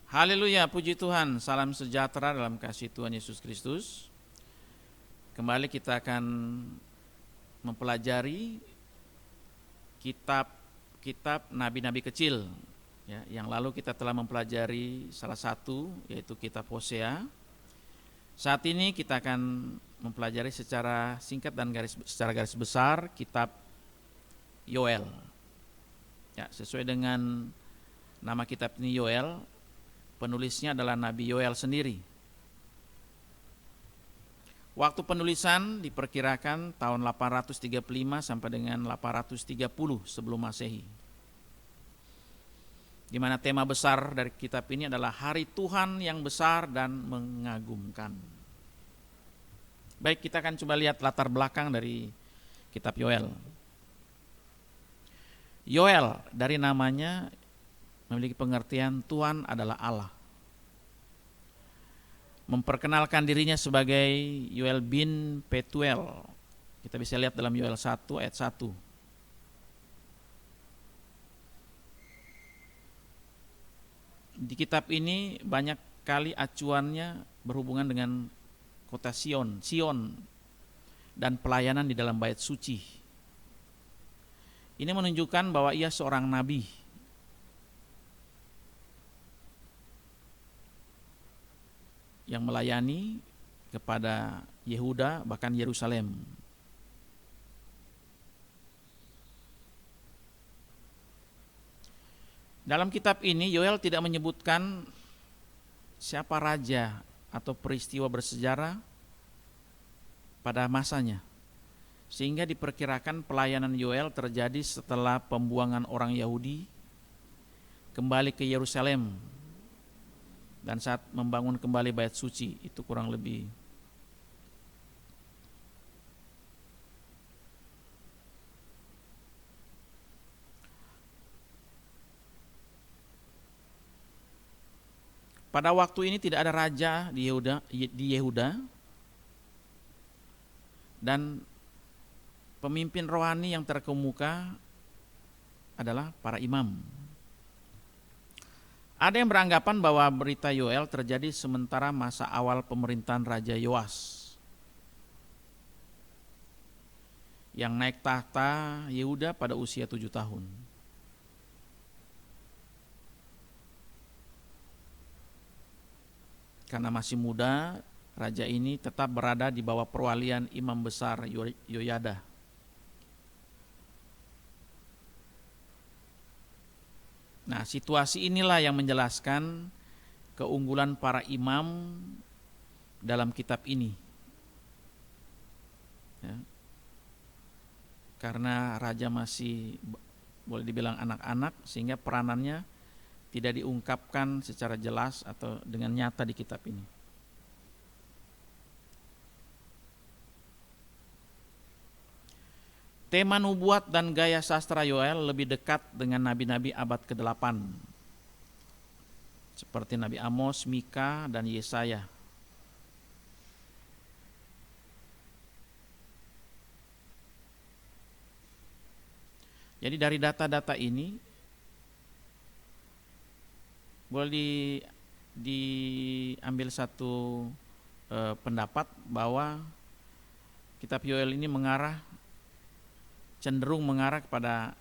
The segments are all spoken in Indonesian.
Haleluya, puji Tuhan, salam sejahtera dalam kasih Tuhan Yesus Kristus. Kembali kita akan mempelajari kitab nabi-nabi kecil. Ya, yang lalu kita telah mempelajari salah satu, yaitu kitab Hosea. Saat ini kita akan mempelajari secara singkat dan secara garis besar kitab Yoel. Ya, sesuai dengan nama kitab ini Yoel, penulisnya adalah Nabi Yoel sendiri. Waktu penulisan diperkirakan tahun 835 sampai dengan 830 sebelum Masehi. Di mana tema besar dari kitab ini adalah Hari Tuhan yang besar dan mengagumkan. Baik, kita akan coba lihat latar belakang dari kitab Yoel. Yoel dari namanya memiliki pengertian Tuhan adalah Allah. Memperkenalkan dirinya sebagai Yoel bin Petuel. Kita bisa lihat dalam Yoel 1 ayat 1. Di kitab ini banyak kali acuannya berhubungan dengan kota Sion dan pelayanan di dalam bait suci. Ini menunjukkan bahwa ia seorang nabi. Yang melayani kepada Yehuda bahkan Yerusalem. Dalam kitab ini Yoel tidak menyebutkan siapa raja atau peristiwa bersejarah pada masanya. Sehingga diperkirakan pelayanan Yoel terjadi setelah pembuangan orang Yahudi kembali ke Yerusalem. Dan saat membangun kembali bait suci, itu kurang lebih. Pada waktu ini tidak ada raja di Yehuda dan pemimpin rohani yang terkemuka adalah para imam. Ada yang beranggapan bahwa berita Yoel terjadi sementara masa awal pemerintahan Raja Yoas yang naik tahta Yehuda pada usia 7 tahun. Karena masih muda, raja ini tetap berada di bawah perwalian imam besar Yoyada. Nah, situasi inilah yang menjelaskan keunggulan para imam dalam kitab ini. Ya. Karena raja masih boleh dibilang anak-anak, sehingga peranannya tidak diungkapkan secara jelas atau dengan nyata di kitab ini. Tema nubuat dan gaya sastra Yoel lebih dekat dengan nabi-nabi abad ke-8. Seperti Nabi Amos, Mika, dan Yesaya. Jadi dari data-data ini boleh diambil satu pendapat bahwa kitab Yoel ini cenderung mengarah kepada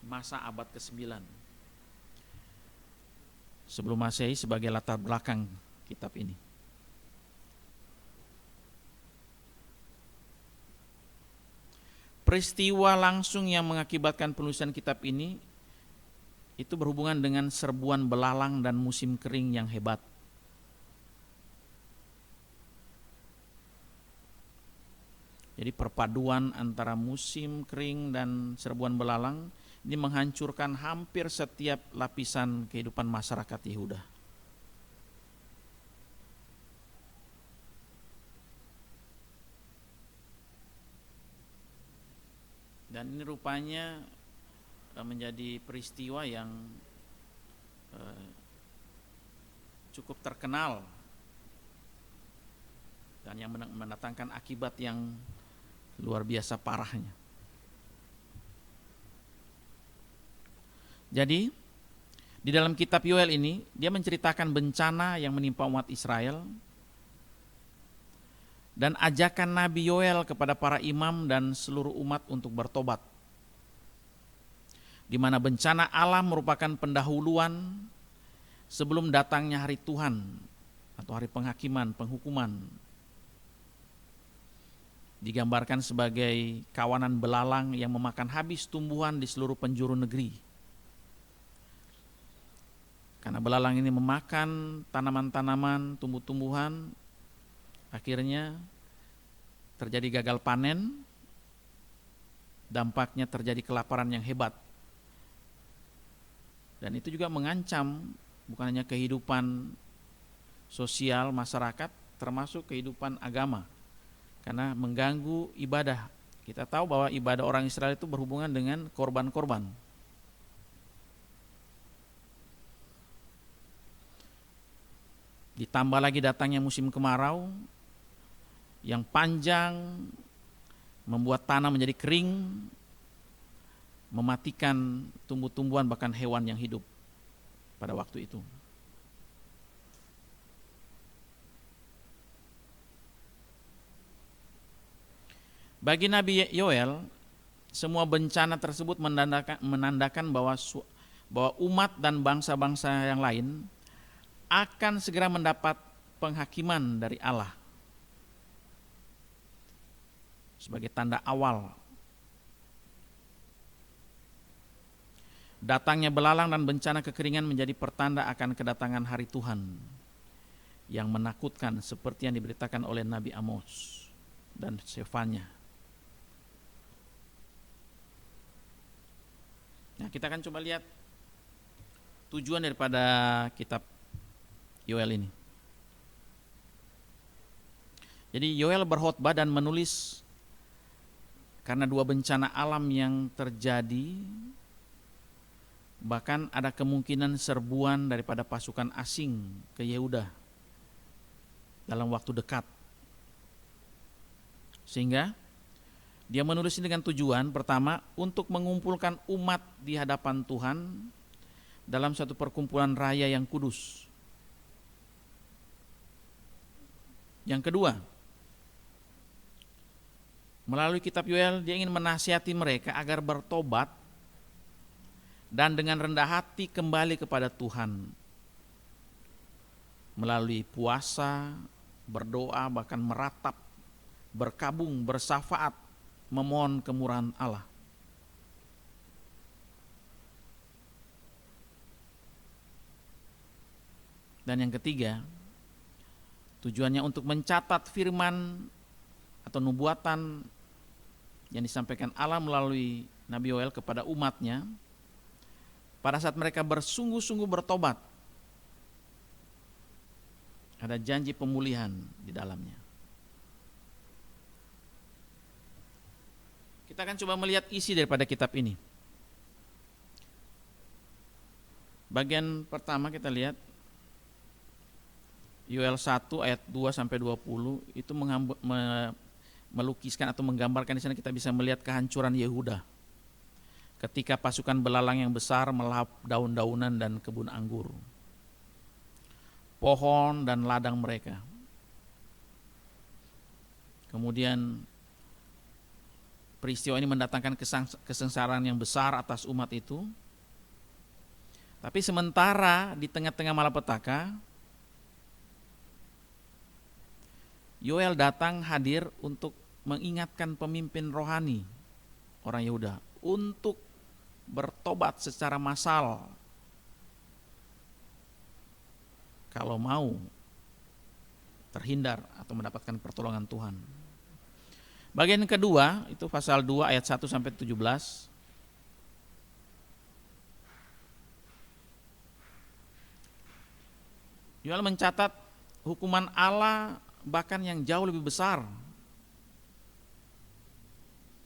masa abad ke-9 sebelum Masehi sebagai latar belakang kitab ini. Peristiwa langsung yang mengakibatkan penulisan kitab ini itu berhubungan dengan serbuan belalang dan musim kering yang hebat. Jadi perpaduan antara musim kering dan serbuan belalang ini menghancurkan hampir setiap lapisan kehidupan masyarakat Yehuda. Dan ini rupanya menjadi peristiwa yang cukup terkenal dan yang mendatangkan akibat yang luar biasa parahnya. Jadi Di dalam kitab Yoel ini, dia menceritakan bencana yang menimpa umat Israel dan ajakan Nabi Yoel kepada para imam dan seluruh umat untuk bertobat. Di mana bencana alam merupakan pendahuluan sebelum datangnya hari Tuhan atau hari penghakiman, penghukuman. Digambarkan sebagai kawanan belalang yang memakan habis tumbuhan di seluruh penjuru negeri. Karena belalang ini memakan tanaman-tanaman, tumbuh-tumbuhan, akhirnya terjadi gagal panen, dampaknya terjadi kelaparan yang hebat. Dan itu juga mengancam bukan hanya kehidupan sosial masyarakat, termasuk kehidupan agama. Karena mengganggu ibadah. Kita tahu bahwa ibadah orang Israel itu berhubungan dengan korban-korban. Ditambah lagi datangnya musim kemarau yang panjang, membuat tanah menjadi kering, mematikan tumbuh-tumbuhan bahkan hewan yang hidup pada waktu itu. Bagi Nabi Yoel, semua bencana tersebut menandakan bahwa umat dan bangsa-bangsa yang lain akan segera mendapat penghakiman dari Allah sebagai tanda awal. Datangnya belalang dan bencana kekeringan menjadi pertanda akan kedatangan hari Tuhan yang menakutkan seperti yang diberitakan oleh Nabi Amos dan Sefanya. Nah, kita akan coba lihat tujuan daripada kitab Yoel ini. Jadi Yoel berkhotbah dan menulis karena dua bencana alam yang terjadi, bahkan ada kemungkinan serbuan daripada pasukan asing ke Yehuda dalam waktu dekat. Sehingga dia menulis ini dengan tujuan pertama untuk mengumpulkan umat di hadapan Tuhan dalam satu perkumpulan raya yang kudus. Yang kedua, melalui kitab Yoel dia ingin menasihati mereka agar bertobat dan dengan rendah hati kembali kepada Tuhan melalui puasa, berdoa, bahkan meratap, berkabung, bersafaat, memohon kemurahan Allah. Dan yang ketiga, tujuannya untuk mencatat firman atau nubuatan yang disampaikan Allah melalui Nabi Yoel kepada umatnya pada saat mereka bersungguh-sungguh bertobat. Ada janji pemulihan di dalamnya. Kita akan coba melihat isi daripada kitab ini. Bagian pertama kita lihat Yoel 1 ayat 2 sampai 20 itu melukiskan atau menggambarkan, di sana kita bisa melihat kehancuran Yehuda ketika pasukan belalang yang besar melahap daun-daunan dan kebun anggur, pohon dan ladang mereka. Kemudian peristiwa ini mendatangkan kesengsaraan yang besar atas umat itu. Tapi sementara di tengah-tengah malapetaka, Yoel datang hadir untuk mengingatkan pemimpin rohani orang Yehuda untuk bertobat secara massal kalau mau terhindar atau mendapatkan pertolongan Tuhan. Bagian kedua itu pasal 2 ayat 1 sampai 17. Yoel mencatat hukuman Allah bahkan yang jauh lebih besar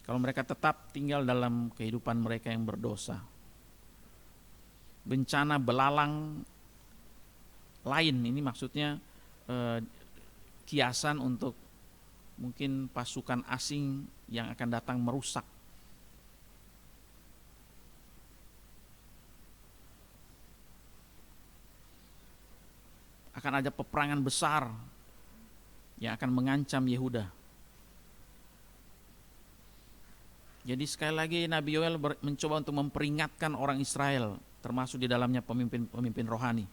kalau mereka tetap tinggal dalam kehidupan mereka yang berdosa. Bencana belalang lain ini maksudnya kiasan untuk mungkin pasukan asing yang akan datang merusak. akan ada peperangan besar yang akan mengancam Yehuda. Jadi sekali lagi Nabi Yoel mencoba untuk memperingatkan orang Israel, termasuk di dalamnya pemimpin rohani.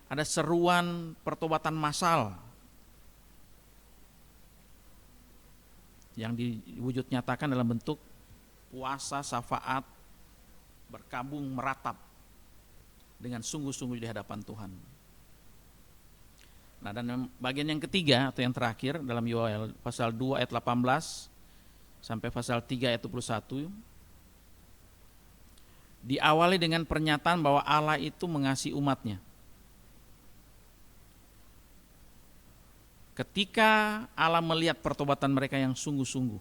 Ada seruan pertobatan massal yang diwujud nyatakan dalam bentuk puasa syafaat, berkabung meratap dengan sungguh-sungguh di hadapan Tuhan. Nah, dan bagian yang ketiga atau yang terakhir dalam Yoel pasal 2 ayat 18 sampai pasal 3 ayat 21 diawali dengan pernyataan bahwa Allah itu mengasihi umatnya. Ketika Allah melihat pertobatan mereka yang sungguh-sungguh,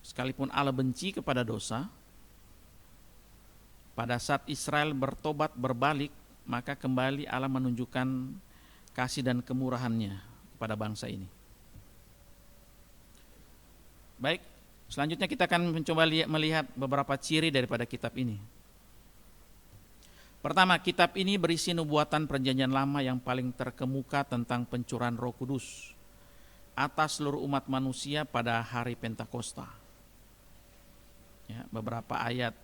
sekalipun Allah benci kepada dosa, pada saat Israel bertobat berbalik, maka kembali Allah menunjukkan kasih dan kemurahannya kepada bangsa ini. Baik, selanjutnya kita akan mencoba melihat beberapa ciri daripada kitab ini. Pertama, kitab ini berisi nubuatan perjanjian lama yang paling terkemuka tentang pencurahan Roh Kudus atas seluruh umat manusia pada hari Pentakosta. Ya, beberapa ayat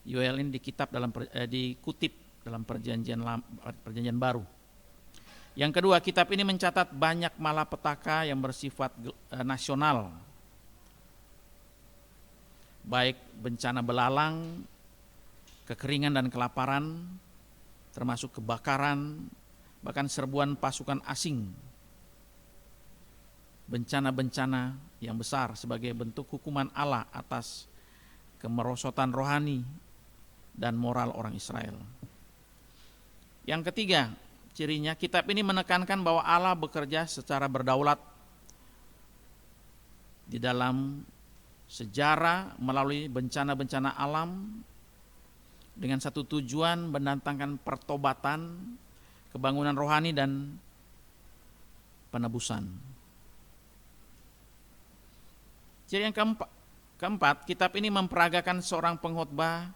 Yoel ini dikutip dalam perjanjian baru. Yang kedua, kitab ini mencatat banyak malapetaka yang bersifat nasional, baik bencana belalang, kekeringan dan kelaparan, termasuk kebakaran, bahkan serbuan pasukan asing, bencana-bencana yang besar sebagai bentuk hukuman Allah atas kemerosotan rohani dan moral orang Israel. Yang ketiga, cirinya kitab ini menekankan bahwa Allah bekerja secara berdaulat di dalam sejarah melalui bencana-bencana alam dengan satu tujuan mendatangkan pertobatan, kebangunan rohani dan penebusan. Ciri yang keempat, kitab ini memperagakan seorang pengkhotbah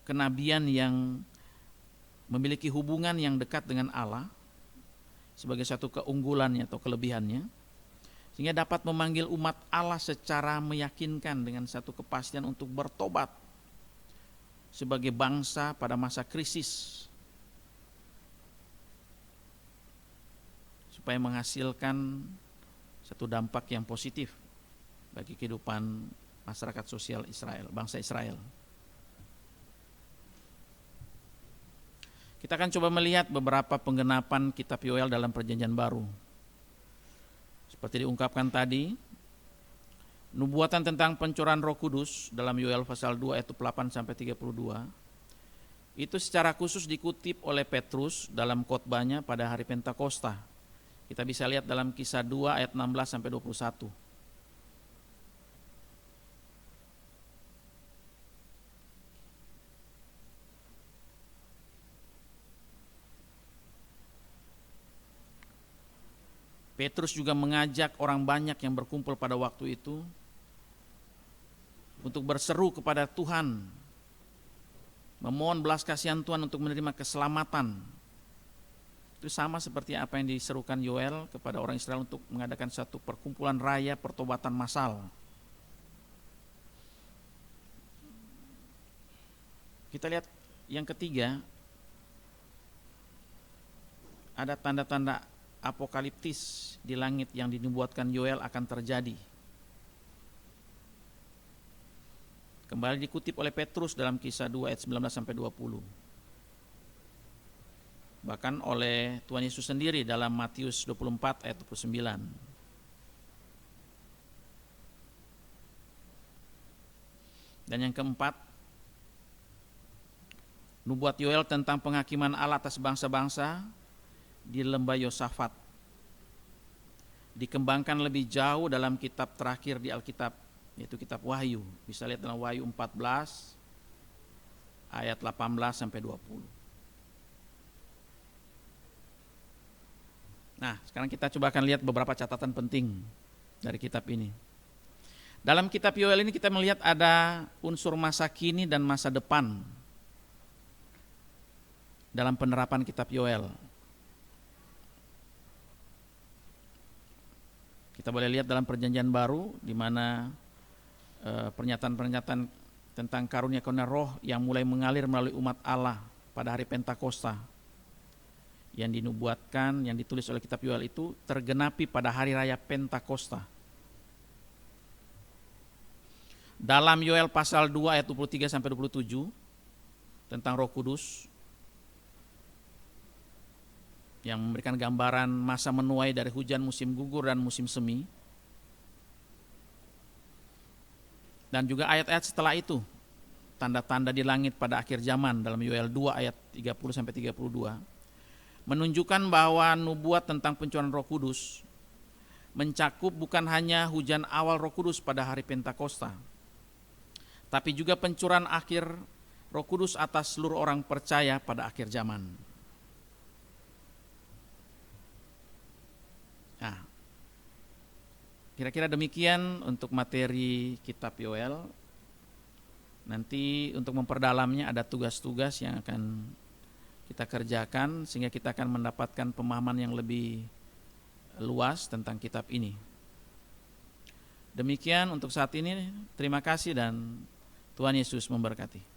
kenabian yang memiliki hubungan yang dekat dengan Allah sebagai satu keunggulannya atau kelebihannya, sehingga dapat memanggil umat Allah secara meyakinkan dengan satu kepastian untuk bertobat sebagai bangsa pada masa krisis, supaya menghasilkan satu dampak yang positif bagi kehidupan masyarakat sosial Israel, bangsa Israel. Kita akan coba melihat beberapa penggenapan kitab Yoel dalam perjanjian baru. Seperti diungkapkan tadi, nubuatan tentang pencurahan Roh Kudus dalam Yoel pasal 2 ayat 8 sampai 32 itu secara khusus dikutip oleh Petrus dalam khotbahnya pada hari Pentakosta. Kita bisa lihat dalam Kisah 2 ayat 16 sampai 21. Petrus juga mengajak orang banyak yang berkumpul pada waktu itu untuk berseru kepada Tuhan, memohon belas kasihan Tuhan untuk menerima keselamatan. Itu sama seperti apa yang diserukan Yoel kepada orang Israel untuk mengadakan satu perkumpulan raya pertobatan massal. Kita lihat yang ketiga, ada tanda-tanda apokaliptis di langit yang dinubuatkan Yoel akan terjadi. Kembali dikutip oleh Petrus dalam Kisah 2 ayat 19 sampai 20. Bahkan oleh Tuhan Yesus sendiri dalam Matius 24 ayat 29. Dan yang keempat, nubuat Yoel tentang penghakiman Allah atas bangsa-bangsa di lembah Yosafat dikembangkan lebih jauh dalam kitab terakhir di Alkitab, yaitu kitab Wahyu. Bisa lihat dalam Wahyu 14 ayat 18 sampai 20. Nah, sekarang kita coba akan lihat beberapa catatan penting dari kitab ini. Dalam kitab Yoel ini kita melihat ada unsur masa kini dan masa depan dalam penerapan kitab Yoel. Kita boleh lihat dalam perjanjian baru di mana pernyataan-pernyataan tentang karunia-karunia roh yang mulai mengalir melalui umat Allah pada hari Pentakosta yang dinubuatkan, yang ditulis oleh kitab Yoel itu tergenapi pada hari raya Pentakosta. Dalam Yoel pasal 2 ayat 23 sampai 27 tentang Roh Kudus yang memberikan gambaran masa menuai dari hujan musim gugur dan musim semi. Dan juga ayat-ayat setelah itu, tanda-tanda di langit pada akhir zaman dalam Yoel 2 ayat 30 sampai 32 menunjukkan bahwa nubuat tentang pencurahan Roh Kudus mencakup bukan hanya hujan awal Roh Kudus pada hari Pentakosta, tapi juga pencurahan akhir Roh Kudus atas seluruh orang percaya pada akhir zaman. Nah, kira-kira demikian untuk materi kitab Yoel. Nanti untuk memperdalamnya ada tugas-tugas yang akan kita kerjakan sehingga kita akan mendapatkan pemahaman yang lebih luas tentang kitab ini. Demikian untuk saat ini, terima kasih dan Tuhan Yesus memberkati.